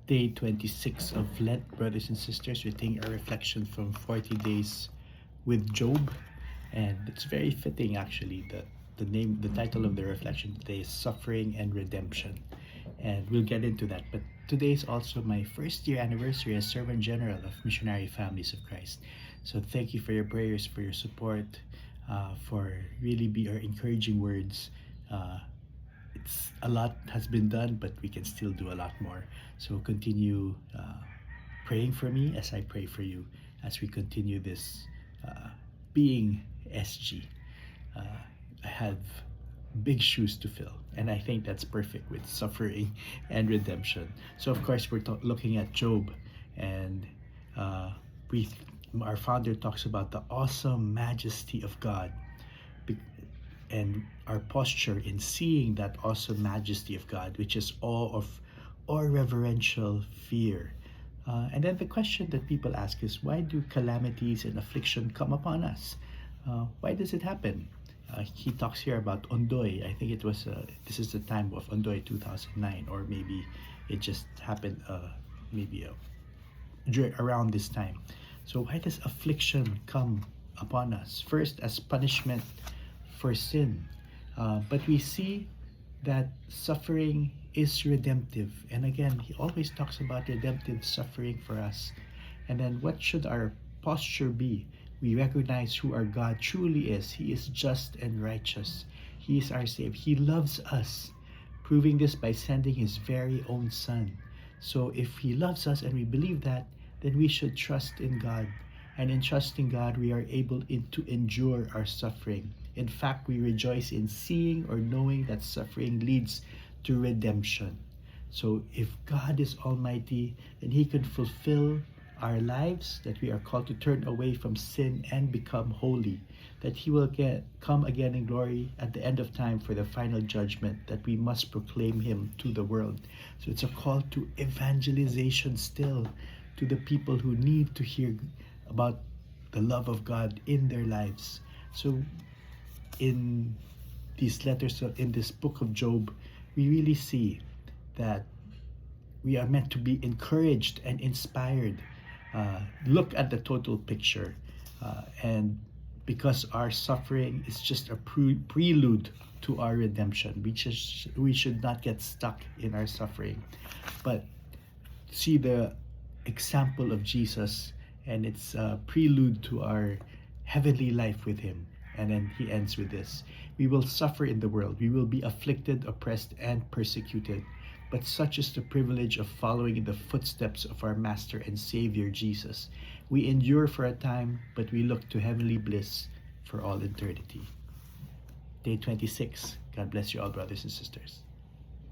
Day 26 of Lent, brothers and sisters. We're taking our reflection from 40 days with Job, and it's very fitting actually that the title of the reflection today is Suffering and Redemption, and we'll get into that. But today is also my first year anniversary as Servant General of Missionary Families of Christ. So thank you for your prayers, for your support, for really be our encouraging words. It's a lot has been done, but we can still do a lot more. So continue praying for me as I pray for you as we continue this being SG. I have big shoes to fill, and I think that's perfect with suffering and redemption. So of course we're looking at Job, and we our founder talks about the awesome majesty of God, and our posture in seeing that awesome majesty of God, which is awe of or reverential fear. And then the question that people ask is, why do calamities and affliction come upon us? Why does it happen? He talks here about Ondoy. I think it was this is the time of Ondoy 2009, or maybe it just happened around this time. So why does affliction come upon us? First, as punishment for sin, but we see that suffering is redemptive, and again he always talks about redemptive suffering for us. And then what should our posture be? We recognize who our God truly is. He is just and righteous. He is our Savior. He loves us, proving this by sending his very own Son. So if he loves us and we believe that, then we should trust in God. And in trusting God, we are able to endure our suffering. In fact, we rejoice in seeing or knowing that suffering leads to redemption. So if God is almighty, then he could fulfill our lives, that we are called to turn away from sin and become holy, that he will come again in glory at the end of time for the final judgment, that we must proclaim him to the world. So it's a call to evangelization still, to the people who need to hear about the love of God in their lives. So in these letters, in this book of Job, we really see that we are meant to be encouraged and inspired. Look at the total picture, and because our suffering is just a prelude to our redemption, we should not get stuck in our suffering, but see the example of Jesus, and it's a prelude to our heavenly life with him. And then he ends with this: we will suffer in the world, we will be afflicted, oppressed, and persecuted, but such is the privilege of following in the footsteps of our Master and Savior Jesus. We endure for a time, but we look to heavenly bliss for all eternity. Day 26. God bless you all, brothers and sisters.